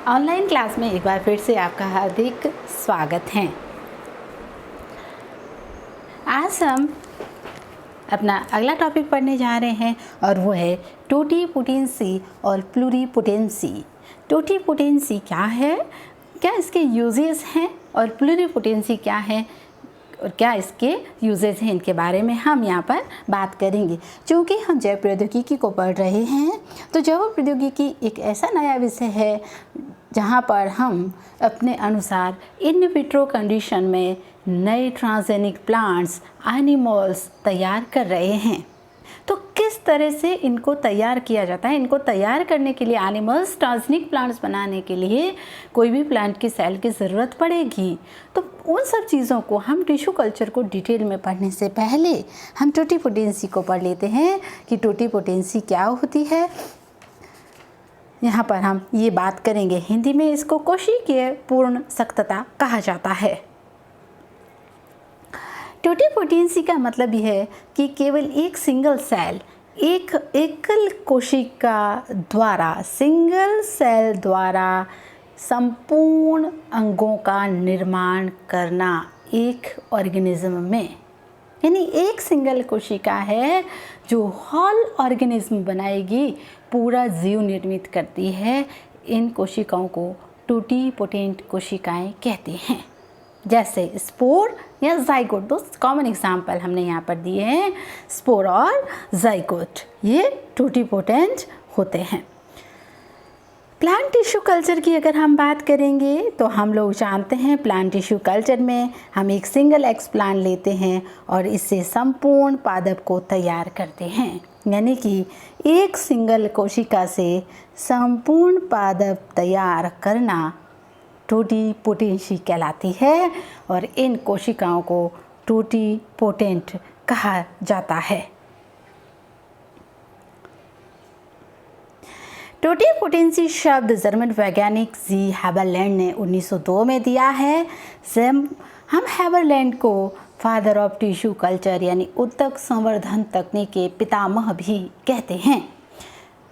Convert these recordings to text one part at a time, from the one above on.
Online class में एक बार फिर से आपका हार्दिक स्वागत है। आज हम अपना अगला टॉपिक पढ़ने जा रहे हैं और वो है टोटीपोटेंसी और प्लूरीपोटेंसी। टोटीपोटेंसी क्या है, क्या इसके यूजेस हैं, और प्लूरीपोटेंसी क्या है और क्या इसके यूजेस हैं, इनके बारे में हम यहाँ पर बात करेंगे। क्योंकि हम जैव प्रौद्योगिकी को पढ़ रहे हैं तो जैव प्रौद्योगिकी एक ऐसा नया विषय है जहाँ पर हम अपने अनुसार इन विट्रो कंडीशन में नए ट्रांसजेनिक प्लांट्स, एनिमल्स तैयार कर रहे हैं। तो किस तरह से इनको तैयार किया जाता है? इनको तैयार करने के लिए, एनिमल्स ट्रांसजेनिक प्लांट्स बनाने के लिए कोई भी प्लांट की सेल की ज़रूरत पड़ेगी। तो उन सब चीज़ों को हम टिश्यू कल्चर को डिटेल में पढ़ने से पहले हम टोटीपोटेंसी को पढ़ लेते हैं कि टोटीपोटेंसी क्या होती है। यहाँ पर हम ये बात करेंगे, हिंदी में इसको कोशिकीय पूर्ण सख्तता कहा जाता है। टोटीपोटेंसी का मतलब यह है कि केवल एक सिंगल सेल, एक एकल कोशिका द्वारा, सिंगल सेल द्वारा संपूर्ण अंगों का निर्माण करना एक ऑर्गेनिज्म में। यानी एक सिंगल कोशिका है जो होल ऑर्गेनिज्म बनाएगी, पूरा जीव निर्मित करती है। इन कोशिकाओं को टोटीपोटेंट कोशिकाएं कहते हैं। जैसे स्पोर या जाइगोट, दो कॉमन एग्जाम्पल हमने यहाँ पर दिए हैं, स्पोर और जाइगोट, ये टोटीपोटेंट होते हैं। प्लांट टिश्यू कल्चर की अगर हम बात करेंगे तो हम लोग जानते हैं प्लांट टिश्यू कल्चर में हम एक सिंगल एक्स प्लांट लेते हैं और इससे संपूर्ण पादप को तैयार करते हैं। यानी कि एक सिंगल कोशिका से संपूर्ण पादप तैयार करना टोटीपोटेंसी कहलाती है और इन कोशिकाओं को टोटीपोटेंट कहा जाता है। टोटीपोटेंसी शब्द जर्मन वैज्ञानिक जी हैबरलैंड ने 1902 में दिया है। हम हैबरलैंड को फादर ऑफ टिश्यू कल्चर यानी उत्तक संवर्धन तकनीक के पितामह भी कहते हैं।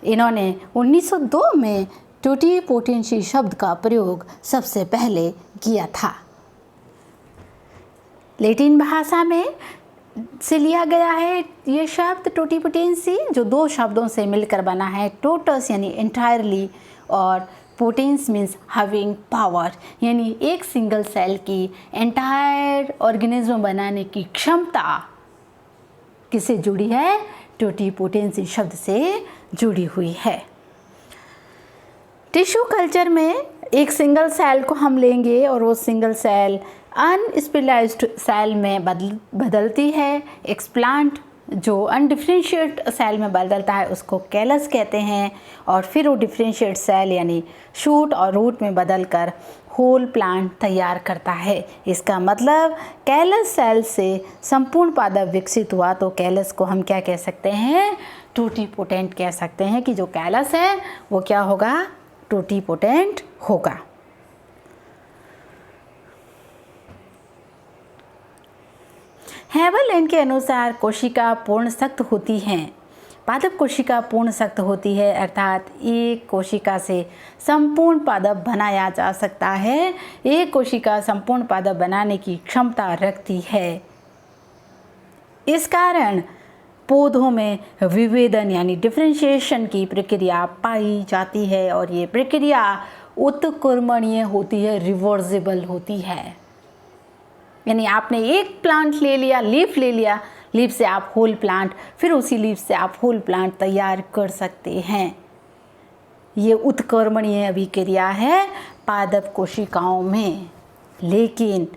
इन्होंने 1902 में टोटीपोटेंसी शब्द का प्रयोग सबसे पहले किया था। लैटिन भाषा में से लिया गया है ये शब्द टोटीपोटेंसी, जो दो शब्दों से मिलकर बना है, टोटस यानी एंटायरली और पोटेंस मीन्स हैविंग पावर, यानी एक सिंगल सेल की एंटायर ऑर्गेनिज्म बनाने की क्षमता किससे जुड़ी है? टोटीपोटेंसी शब्द से जुड़ी हुई है। टिश्यू कल्चर में एक सिंगल सेल को हम लेंगे और वो सिंगल सेल अनस्पेशलाइज्ड सेल में बदलती है। एक्सप्लांट जो अनडिफरेंशिएट सेल में बदलता है उसको कैलस कहते हैं और फिर वो डिफरेंशिएट सेल यानी शूट और रूट में बदलकर होल प्लांट तैयार करता है। इसका मतलब कैलस सेल से संपूर्ण पादप विकसित हुआ तो कैलस को हम क्या कह सकते हैं? टोटीपोटेंट कह सकते हैं कि जो कैलस है वो क्या होगा? टोटीपोटेंट होगा। हैबरलैंड के अनुसार कोशिका पूर्ण सख्त होती हैं। पादप कोशिका पूर्ण सख्त होती है, अर्थात एक कोशिका से संपूर्ण पादप बनाया जा सकता है। एक कोशिका संपूर्ण पादप बनाने की क्षमता रखती है। इस कारण पौधों में विभेदन यानी डिफरेंशिएशन की प्रक्रिया पाई जाती है और ये प्रक्रिया उत्क्रमणीय होती है, रिवर्सिबल होती है। यानी आपने एक प्लांट ले लिया, लीफ ले लिया, लीफ से आप होल प्लांट, फिर उसी लीफ से आप होल प्लांट तैयार कर सकते हैं। ये उत्क्रमणीय अभिक्रिया है पादप कोशिकाओं में। लेकिन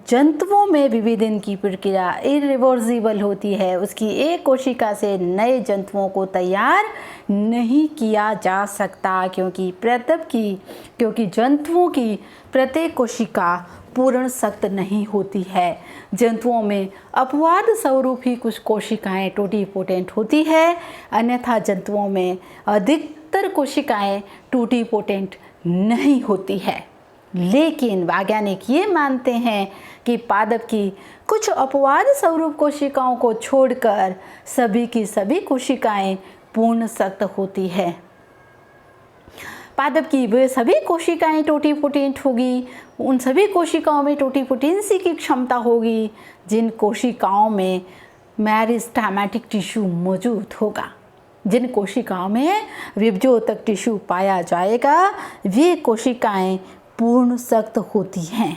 जंतुओं में विभेदन की प्रक्रिया इरिवर्सिबल होती है। उसकी एक कोशिका से नए जंतुओं को तैयार नहीं किया जा सकता क्योंकि जंतुओं की प्रत्येक कोशिका पूर्ण सख्त नहीं होती है। जंतुओं में अपवाद स्वरूप ही कुछ कोशिकाएं टोटीपोटेंट होती है, अन्यथा जंतुओं में अधिकतर कोशिकाएं टोटीपोटेंट नहीं होती है। लेकिन वैज्ञानिक ये मानते हैं कि पादप की कुछ अपवाद स्वरूप कोशिकाओं को छोड़कर सभी की सभी कोशिकाएं पूर्ण सख्त होती है। पादप की वे सभी कोशिकाएं टोटीपोटेंट होगी, उन सभी कोशिकाओं में टोटीपोटेंसी की क्षमता होगी जिन कोशिकाओं में मेरिस्टेमेटिक टिश्यू मौजूद होगा। जिन कोशिकाओं में विभजोतक टिश्यू पाया जाएगा वे कोशिकाएं पूर्ण सख्त होती हैं।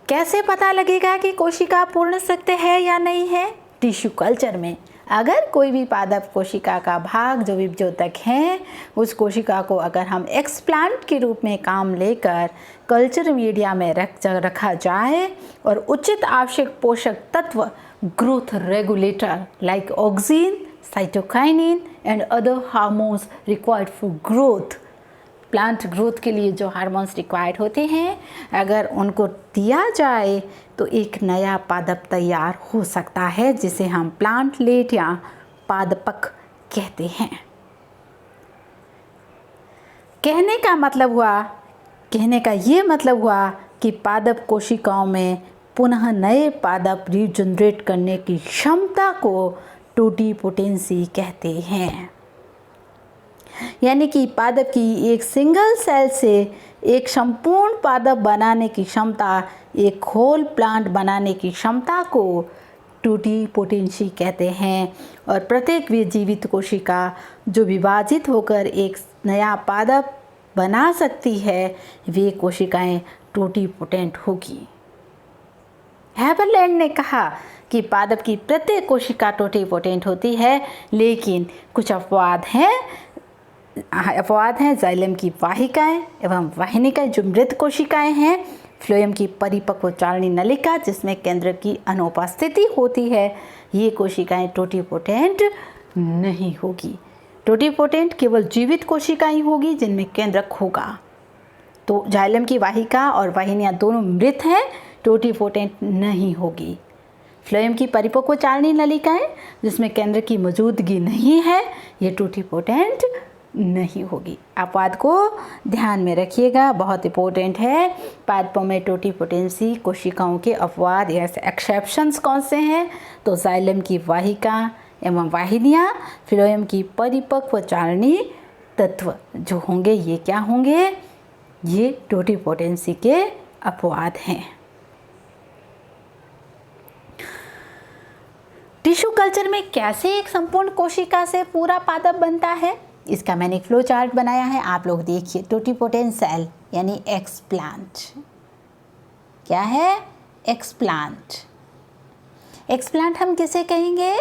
कैसे पता लगेगा कि कोशिका पूर्ण सख्त है या नहीं है? टिश्यू कल्चर में अगर कोई भी पादप कोशिका का भाग जो विभजोतक है, उस कोशिका को अगर हम एक्सप्लांट के रूप में काम लेकर कल्चर मीडिया में रखा जाए और उचित आवश्यक पोषक तत्व growth regulator like auxin, cytokinin and other hormones required for growth, plant growth के लिए जो हार्मोन्स रिक्वायर्ड होते हैं, अगर उनको दिया जाए तो एक नया पादप तैयार हो सकता है जिसे हम प्लांटलेट या पादपक कहते हैं। कहने का ये मतलब हुआ कि पादप कोशिकाओं में पुनः नए पादप रीजनरेट करने की क्षमता को टोटीपोटेंसी कहते हैं। यानी कि पादप की एक सिंगल सेल से एक संपूर्ण पादप बनाने की क्षमता, एक होल प्लांट बनाने की क्षमता को टोटीपोटेंसी कहते हैं। और प्रत्येक जीवित कोशिका जो विभाजित होकर एक नया पादप बना सकती है वे कोशिकाएं टोटीपोटेंट होगी। हैबरलैंड ने कहा कि पादप की प्रत्येक कोशिका टोटीपोटेंट होती है, लेकिन कुछ अपवाद हैं। जाइलम की वाहिकाएं एवं वाहिनिकाएं जो मृत कोशिकाएं हैं, फ्लोएम की परिपक्व चालनी नलिका जिसमें केंद्र की अनुपस्थिति होती है, ये कोशिकाएं टोटीपोटेंट नहीं होगी। टोटीपोटेंट केवल जीवित कोशिकाएं होगी जिनमें केंद्रक होगा। तो जाइलम की वाहिका और वाहिनियां दोनों मृत हैं, टोटीपोटेंट नहीं होगी। फ्लोएम की परिपक्व चालनी नलिकाएं जिसमें केंद्र की मौजूदगी नहीं है, ये टोटीपोटेंट नहीं होगी। अपवाद को ध्यान में रखिएगा, बहुत इंपॉर्टेंट है। पादपों में टोटीपोटेंसी कोशिकाओं के अपवाद या एक्सेप्शंस कौन से हैं? तो जाइलम की वाहिका एवं वाहिनियाँ, फ्लोएम की परिपक्व चालनी तत्व जो होंगे, ये क्या होंगे? ये टोटीपोटेंसी के अपवाद हैं। टिश्यू कल्चर में कैसे एक संपूर्ण कोशिका से पूरा पादप बनता है, इसका मैंने एक फ्लो चार्ट बनाया है, आप लोग देखिए। टोटीपोटेंट सेल यानी एक्सप्लांट क्या है? एक्सप्लांट। एक्सप्लांट हम किसे कहेंगे?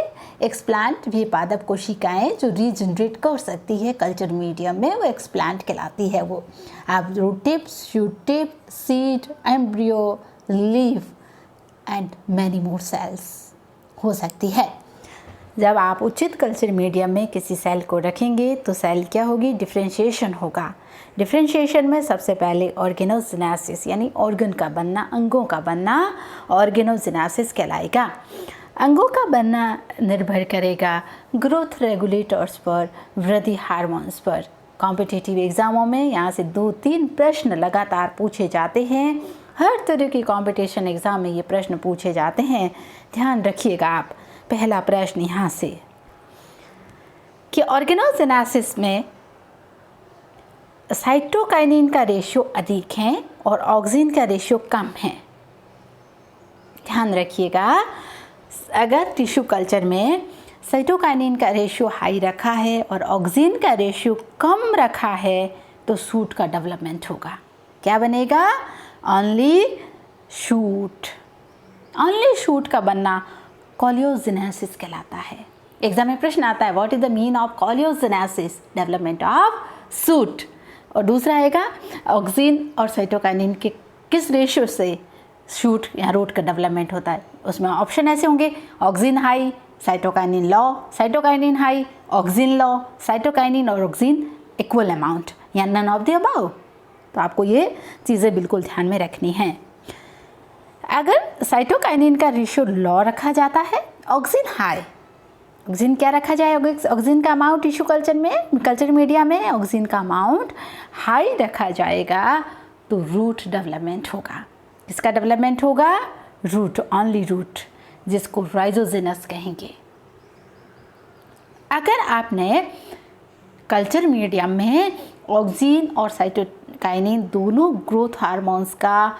एक्सप्लांट भी पादप कोशिकाएं जो रीजनरेट कर सकती है कल्चर मीडियम में, वो एक्सप्लांट कहलाती है। वो आप root tip, shoot tip, seed, embryo, leaf and many more cells हो सकती है। जब आप उचित कल्चर मीडियम में किसी सेल को रखेंगे तो सेल क्या होगी? डिफरेंशिएशन होगा। डिफरेंशिएशन में सबसे पहले ऑर्गेनोजेनेसिस यानी ऑर्गन का बनना, अंगों का बनना ऑर्गेनोजेनेसिस कहलाएगा। अंगों का बनना निर्भर करेगा ग्रोथ रेगुलेटर्स पर, वृद्धि हार्मोन्स पर। कॉम्पिटिटिव एग्जामों में यहाँ से 2-3 प्रश्न लगातार पूछे जाते हैं। हर तरह की कॉम्पिटिशन एग्ज़ाम में ये प्रश्न पूछे जाते हैं, ध्यान रखिएगा आप। पहला प्रश्न यहाँ से कि ऑर्गेनोजेनेसिस में साइटोकाइनिन का रेशियो अधिक है और ऑक्सिन का रेशियो कम है। ध्यान रखिएगा, अगर टिश्यू कल्चर में साइटोकाइनिन का रेशियो हाई रखा है और ऑक्सिन का रेशियो कम रखा है तो शूट का डेवलपमेंट होगा। क्या बनेगा? Only shoot. ओनली शूट का बनना कोलियोजेनेसिस कहलाता है। एग्जाम में प्रश्न आता है, what is the mean of caulogenesis? Development of shoot. और दूसरा आएगा ऑक्सिन और साइटोकाइनिन के किस रेशियो से शूट या रूट का डेवलपमेंट होता है। उसमें ऑप्शन ऐसे होंगे, ऑक्सिन हाई, साइटोकाइनिन लो, साइटोकाइनिन हाई, ऑक्सिन लो, साइटोकाइनिन और ऑक्सिन इक्वल अमाउंट या नन ऑफ द अबव। तो आपको ये चीज़ें बिल्कुल ध्यान में रखनी हैं। अगर साइटोकाइनिन का रेशियो लो रखा जाता है, ऑक्सिन हाई, ऑक्सिन क्या रखा जाए? ऑक्सिन का अमाउंट टिश्यू कल्चर में, कल्चर मीडिया में ऑक्सिन का अमाउंट हाई रखा जाएगा तो रूट डेवलपमेंट होगा। इसका डेवलपमेंट होगा रूट, ओनली रूट, जिसको राइजोजेनस कहेंगे। अगर आपने कल्चर मीडियम में ऑक्सिन और साइटोकाइनिन दोनों ग्रोथ हार्मोन्स का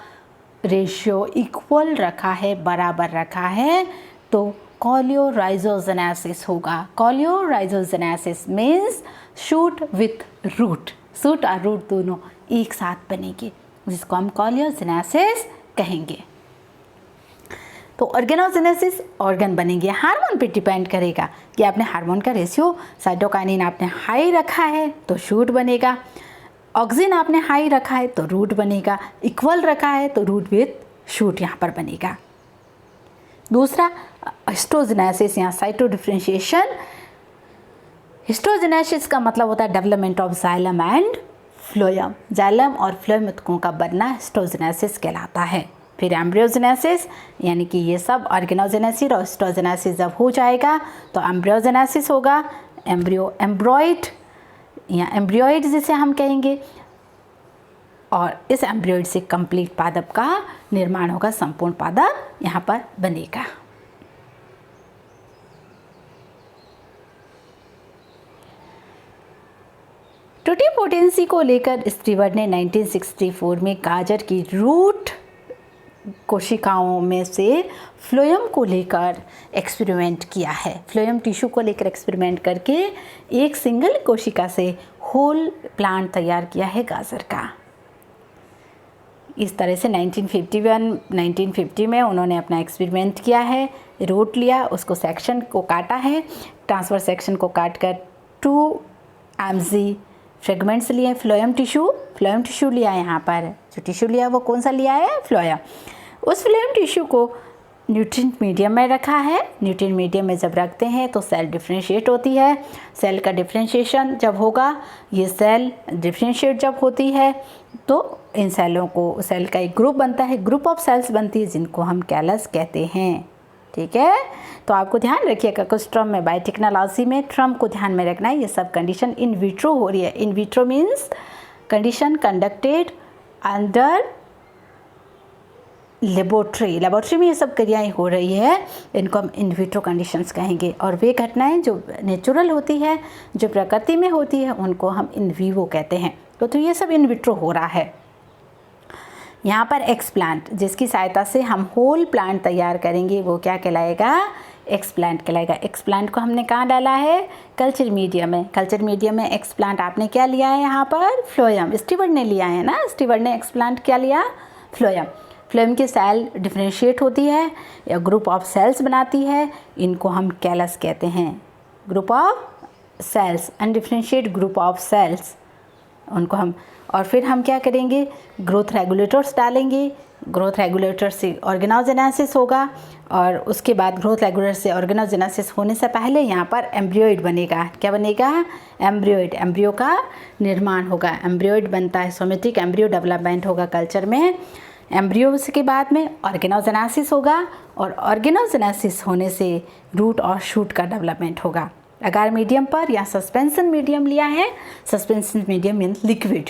रेशियो इक्वल रखा है, बराबर रखा है, तो कोलियोराइजोजेनेसिस होगा। Caulorhizogenesis means shoot with root, shoot और रूट दोनों एक साथ बनेंगे, जिसको हम कोलियोजेनेसिस कहेंगे। तो ऑर्गेनोजेनेसिस ऑर्गन बनेंगे। हार्मोन पे डिपेंड करेगा कि आपने हार्मोन का रेशियो साइटोकाइनिन आपने हाई रखा है तो शूट बनेगा, ऑक्सिन आपने हाई रखा है तो रूट बनेगा, इक्वल रखा है तो रूट विथ शूट यहाँ पर बनेगा। दूसरा हिस्टोजेनेसिस या साइटो डिफरेंशिएशन। हिस्टोजेनेसिस का मतलब होता है development of xylem and phloem. Xylem और फ्लोएम ऊतकों का बनना हिस्टोजेनेसिस कहलाता है। फिर एम्ब्रियोजेनेसिस, यानी कि ये सब ऑर्गेनोजेनेसिस और हिस्टोजेनेसिस जब हो जाएगा तो एम्ब्रियोजेनेसिस होगा। एम्ब्रॉइड या एम्ब्रियोइड जिसे हम कहेंगे, और इस एम्ब्रियोइड से कंप्लीट पादप का निर्माण होगा, संपूर्ण पादप यहाँ पर बनेगा। टोटिपोटेंसी को लेकर स्टीवर्ट ने 1964 में गाजर की रूट कोशिकाओं में से फ्लोएम को लेकर एक्सपेरिमेंट किया है। फ्लोएम टिश्यू को लेकर एक्सपेरिमेंट करके एक सिंगल कोशिका से होल प्लांट तैयार किया है गाजर का। इस तरह से 1950 में उन्होंने अपना एक्सपेरिमेंट किया है। रूट लिया, उसको सेक्शन को काटा है, ट्रांसफर सेक्शन को काट कर 2 mg फ्रेगमेंट्स लिए फ्लोएम टिश्यू लिया है। यहाँ पर जो टिश्यू लिया वो कौन सा लिया है? फ्लोएम। उस फ्लोएम टिश्यू को न्यूट्रिएंट मीडियम में रखा है। न्यूट्रिएंट मीडियम में जब रखते हैं तो सेल डिफ्रेंशिएट होती है। सेल का डिफ्रेंशिएशन जब होगा, ये सेल डिफ्रेंशिएट जब होती है तो इन सेलों को, सेल का एक ग्रुप बनता है, ग्रुप ऑफ सेल्स बनती है जिनको हम कैलस कहते हैं। ठीक है, तो आपको ध्यान रखिएगा कुछ टर्म में, बायोटेक्नोलॉजी में टर्म को ध्यान में रखना है। ये सब कंडीशन इन विट्रो हो रही है। In vitro means condition conducted under laboratory में ये सब क्रियाएं हो रही है, इनको हम इन विट्रो कंडीशंस कहेंगे। और वे घटनाएं जो नेचुरल होती है, जो प्रकृति में होती है, उनको हम इन विवो कहते हैं। तो ये सब इन विट्रो हो रहा है। यहाँ पर एक्सप्लांट, जिसकी सहायता से हम होल प्लांट तैयार करेंगे, वो क्या कहलाएगा? एक्सप्लांट कहलाएगा। एक्सप्लांट को हमने कहाँ डाला है? कल्चर मीडियम में। कल्चर मीडियम में एक्सप्लांट आपने क्या लिया है? यहाँ पर फ्लोएम, स्टीवर्ट ने लिया है ना। स्टीवर्ट ने एक्सप्लांट क्या लिया? फ्लोएम। फ्लोएम की सेल डिफ्रेंशिएट होती है या ग्रुप ऑफ सेल्स बनाती है, इनको हम कैलस कहते हैं। Group of cells, undifferentiated group of cells, उनको हम, और फिर हम क्या करेंगे? ग्रोथ रेगुलेटर्स डालेंगे। ग्रोथ रेगुलेटर से ऑर्गेनोजेनेसिस होगा, और उसके बाद ग्रोथ रेगुलेटर से ऑर्गेनोजेनेसिस होने से पहले यहाँ पर एम्ब्रियोइड बनेगा। क्या बनेगा? एम्ब्रियोइड। एम्ब्रियो का निर्माण होगा, एम्ब्रियोइड बनता है, सोमेटिक एम्ब्रियो डेवलपमेंट होगा कल्चर में। एम्ब्रियो के बाद में ऑर्गेनोजेनेसिस होगा, और ऑर्गेनोजेनेसिस होने से रूट और शूट का डेवलपमेंट होगा। अगर मीडियम पर या सस्पेंशन मीडियम लिया है, suspension medium means liquid,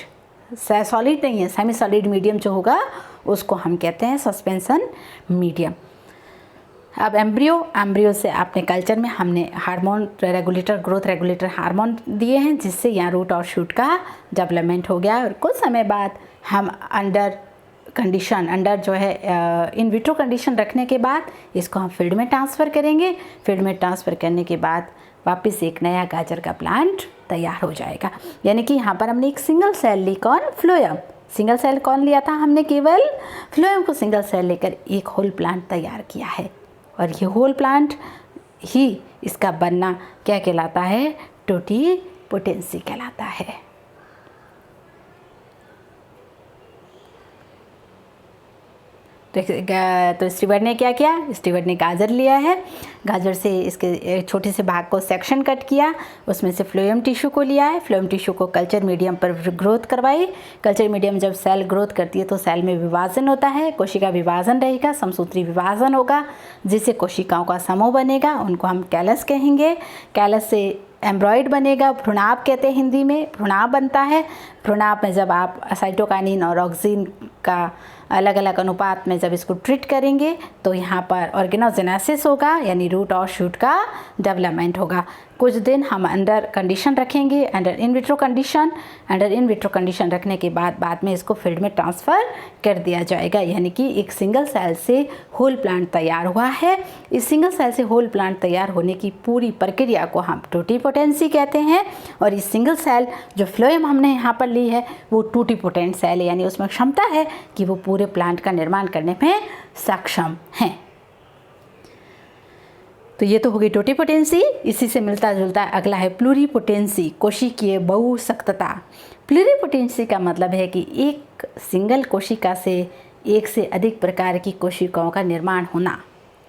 solid नहीं है, सेमी सॉलिड मीडियम जो होगा उसको हम कहते हैं सस्पेंशन मीडियम। अब एम्ब्रियो से आपने कल्चर में हमने hormone regulator, growth regulator hormone दिए हैं, जिससे यहाँ रूट और शूट का डेवलपमेंट हो गया। और कुछ समय बाद हम अंडर जो है इन विट्रो कंडीशन रखने के बाद इसको हम फील्ड में ट्रांसफ़र करेंगे। फील्ड में ट्रांसफ़र करने के बाद वापस एक नया गाजर का प्लांट तैयार हो जाएगा। यानी कि यहाँ पर हमने एक सिंगल सेल ली, कौन? फ्लोएम। सिंगल सेल कौन लिया था? हमने केवल फ्लोएम को सिंगल सेल लेकर एक होल प्लांट तैयार किया है। और ये होल प्लांट ही इसका बनना क्या कहलाता है? टोटिपोटेंसी कहलाता है। तो स्टीवर्ट ने क्या किया? स्टीवर्ट ने गाजर लिया है, गाजर से इसके छोटे से भाग को सेक्शन कट किया, उसमें से फ्लोएम टिश्यू को लिया है, फ्लोएम टिश्यू को कल्चर मीडियम पर ग्रोथ करवाई। कल्चर मीडियम जब सेल ग्रोथ करती है तो सेल में विभाजन होता है, कोशिका विभाजन रहेगा, समसूत्री विभाजन होगा, जिससे कोशिकाओं का समूह बनेगा, उनको हम कैलस कहेंगे। कैलस से एम्ब्रॉइड बनेगा, भ्रूणाभ कहते हैं हिंदी में, भ्रूणाभ बनता है। भ्रूणाभ में जब आप साइटोकाइनिन और ऑक्सिन का अलग अलग अनुपात में जब इसको ट्रीट करेंगे तो यहाँ पर ऑर्गेनोजेनेसिस होगा, यानी रूट और शूट का डेवलपमेंट होगा। कुछ दिन हम अंडर कंडीशन रखेंगे, अंडर इन विट्रो कंडीशन रखने के बाद में इसको फील्ड में ट्रांसफ़र कर दिया जाएगा, यानी कि एक सिंगल सेल से होल प्लांट तैयार हुआ है। इस सिंगल सेल से होल प्लांट तैयार होने की पूरी प्रक्रिया को हम टोटीपोटेंसी कहते हैं। और इस सिंगल सेल जो फ्लोएम हमने यहाँ पर ली है वो टोटीपोटेंट सेल है, यानी उसमें क्षमता है कि वो पूरे प्लांट का निर्माण करने में सक्षम हैं। तो ये तो हो गई टोटीपोटेंसी। इसी से मिलता जुलता अगला है प्लूरीपोटेंसी, कोशिकीय बहुसक्तता। प्लूरीपोटेंसी का मतलब है कि एक सिंगल कोशिका से एक से अधिक प्रकार की कोशिकाओं का निर्माण होना।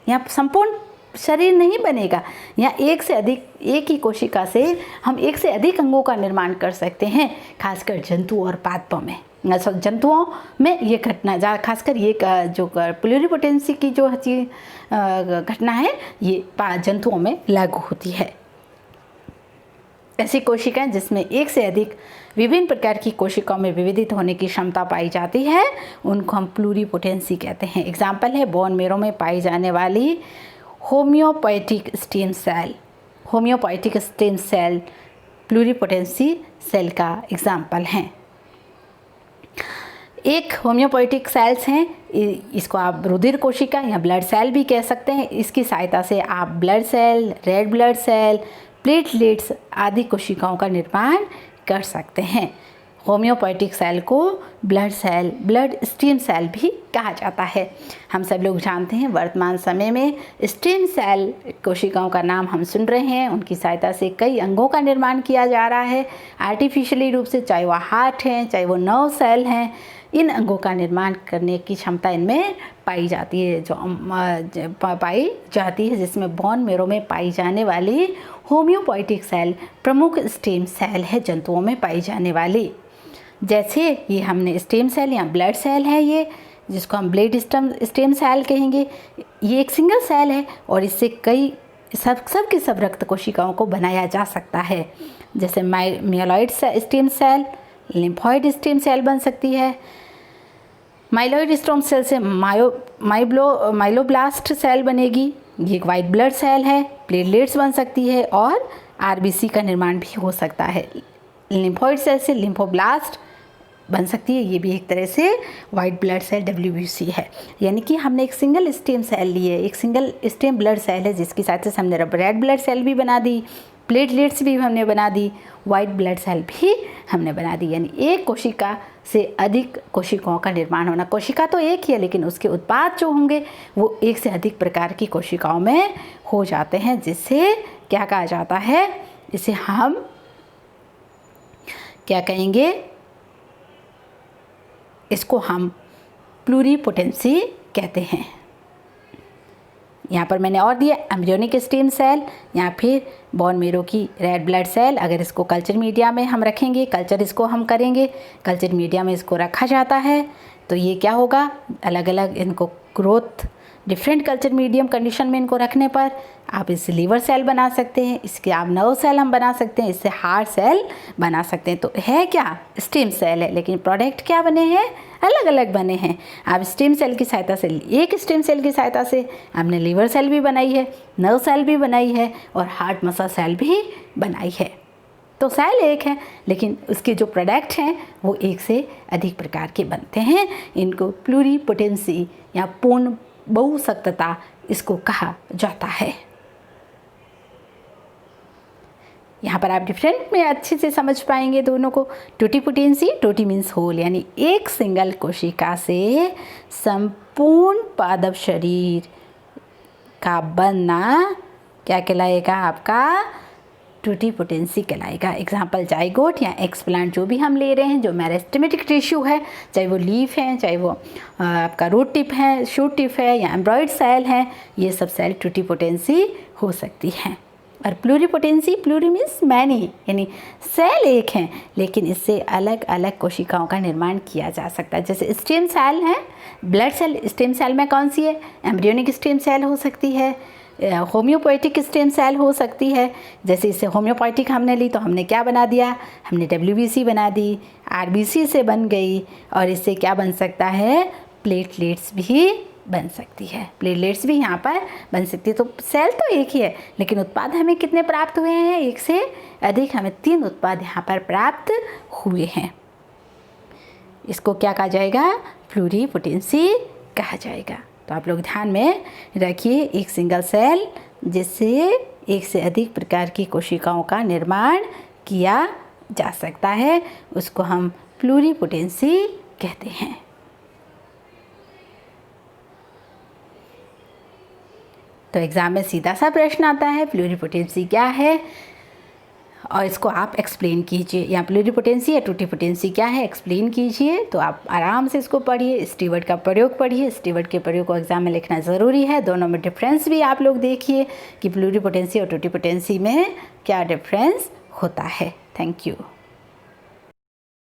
यहाँ संपूर्ण शरीर नहीं बनेगा, यहाँ एक ही कोशिका से हम एक से अधिक अंगों का निर्माण कर सकते हैं, खासकर जंतु और पादपों में। जंतुओं में ये घटना खासकर ये जो प्लूरीपोटेंसी की जो घटना है ये जंतुओं में लागू होती है। ऐसी कोशिकाएं जिसमें एक से अधिक विभिन्न प्रकार की कोशिकाओं में विविधित होने की क्षमता पाई जाती है उनको हम प्लूरीपोटेंसी कहते हैं। एग्जाम्पल है बोन मेरो में पाई जाने वाली होम्योपोएटिक स्टेम सेल प्लूरीपोटेंसी सेल का एग्जाम्पल हैं। एक होम्योपोएटिक सेल्स हैं, इसको आप रुधिर कोशिका या ब्लड सेल भी कह सकते हैं। इसकी सहायता से आप blood cell, red blood cell, platelets आदि कोशिकाओं का निर्माण कर सकते हैं। होम्योपोएटिक सेल को blood cell, blood stem cell भी कहा जाता है। हम सब लोग जानते हैं वर्तमान समय में स्टेम सेल कोशिकाओं का नाम हम सुन रहे हैं। उनकी सहायता से कई अंगों का निर्माण किया जा रहा है आर्टिफिशियली रूप से, चाहे वो हार्ट हैं, चाहे वो नर्व सेल हैं। इन अंगों का निर्माण करने की क्षमता इनमें पाई जाती है, जिसमें बोन मेरो में पाई जाने वाली होम्योपोएटिक सेल प्रमुख स्टेम सेल है जंतुओं में पाई जाने वाली। जैसे ये हमने स्टेम सेल या ब्लड सेल है, ये जिसको हम ब्लड स्टेम सेल कहेंगे, ये एक सिंगल सेल है और इससे कई सब के सब रक्त कोशिकाओं को बनाया जा सकता है। जैसे myeloid stem cell, lymphoid stem cell बन सकती है। माइलॉइड स्टेम सेल से माइलोब्लास्ट सेल बनेगी, ये एक वाइट ब्लड सेल है। प्लेटलेट्स बन सकती है और आरबीसी का निर्माण भी हो सकता है। लिम्फॉइड सेल से लिम्फोब्लास्ट बन सकती है, ये भी एक तरह से वाइट ब्लड सेल WBC है। यानी कि हमने एक सिंगल स्टेम सेल ली है, एक सिंगल स्टेम ब्लड सेल है जिसकी सहायता से हमने रेड ब्लड सेल भी बना दी, प्लेटलेट्स भी हमने बना दी, वाइट ब्लड सेल भी हमने बना दी। यानी एक कोशिका से अधिक कोशिकाओं का निर्माण होना। कोशिका तो एक ही है लेकिन उसके उत्पाद जो होंगे वो एक से अधिक प्रकार की कोशिकाओं में हो जाते हैं, जिससे क्या कहा जाता है, इसे हम क्या कहेंगे, इसको हम प्लूरीपोटेंसी कहते हैं। यहाँ पर मैंने और दिया एम्ब्रियोनिक स्टेम सेल या फिर बोन मेरो की रेड ब्लड सेल। अगर इसको कल्चर मीडिया में हम रखेंगे, कल्चर इसको हम करेंगे, कल्चर मीडिया में इसको रखा जाता है तो ये क्या होगा, अलग अलग इनको growth different culture medium condition में इनको रखने पर आप इससे लीवर सेल बना सकते हैं, इसके आप नर्व सेल हम बना सकते हैं, इससे हार्ट सेल बना सकते हैं। तो है क्या, स्टेम सेल है, लेकिन प्रोडक्ट क्या बने हैं, अलग अलग बने हैं। आप स्टेम सेल की सहायता से, एक स्टेम सेल की सहायता से आपने लीवर सेल भी बनाई है, नर्व सेल भी बनाई है और हार्ट मसल सेल भी बनाई है। तो सेल एक है लेकिन उसके जो प्रोडक्ट हैं वो एक से अधिक प्रकार के बनते हैं। इनको प्लूरीपोटेंसी या पूर्ण बहुसक्तता इसको कहा जाता है। यहाँ पर आप डिफरेंट में अच्छे से समझ पाएंगे दोनों को। टोटीपोटेंसी, टोटी मीन्स होल, यानी एक सिंगल कोशिका से संपूर्ण पादप शरीर का बनना क्या कहलाएगा, आपका टोटीपोटेंसी कहलाएगा। एग्जाम्पल जाइगोट या एक्सप्लांट जो भी हम ले रहे हैं, जो मेरिस्टेमेटिक टिश्यू है, चाहे वो लीफ है, चाहे वो आपका रूट टिप है, शूट टिप है या एम्ब्रॉयड सेल है, ये सब सेल टोटीपोटेंसी हो सकती हैं। और प्लूरीपोटेंसी, प्लूरी मीन्स मैनी, यानी सेल एक हैं लेकिन इससे अलग अलग कोशिकाओं का निर्माण किया जा सकता है। जैसे स्टेम सेल है, ब्लड सेल स्टेम सेल में कौन सी है, एम्ब्रियोनिक स्टेम सेल हो सकती है, होम्योपोएटिक स्टेम सेल हो सकती है। जैसे इससे होम्योपोएटिक हमने ली तो हमने क्या बना दिया, हमने WBC बना दी, RBC से बन गई। और इससे क्या बन सकता है, प्लेटलेट्स भी बन सकती है। प्लेटलेट्स भी यहाँ पर बन सकती है। तो सेल तो एक ही है, लेकिन उत्पाद हमें कितने प्राप्त हुए हैं? एक से अधिक, हमें 3 उत्पाद यहाँ पर प्राप्त हुए हैं। इसको क्या कहा जाएगा? प्लूरीपोटेंसी कहा जाएगा। तो आप लोग ध्यान में रखिए, एक सिंगल सेल जिससे एक से अधिक प्रकार की कोशिकाओं का निर्माण किया जा सकता है, उसको हम प्लूरीपोटेंसी कहते हैं। तो एग्ज़ाम में सीधा सा प्रश्न आता है, प्लूरीपोटेंसी क्या है, और इसको आप एक्सप्लेन कीजिए। या प्लूरीपोटेंसी या टूटीपोटेंसी क्या है, एक्सप्लेन कीजिए। तो आप आराम से इसको पढ़िए, स्टीवर्ड का प्रयोग पढ़िए। स्टीवर्ड के प्रयोग को एग्ज़ाम में लिखना ज़रूरी है। दोनों में डिफरेंस भी आप लोग देखिए कि प्लूरीपोटेंसी और टूटीपोटेंसी में क्या डिफरेंस होता है। Thank you.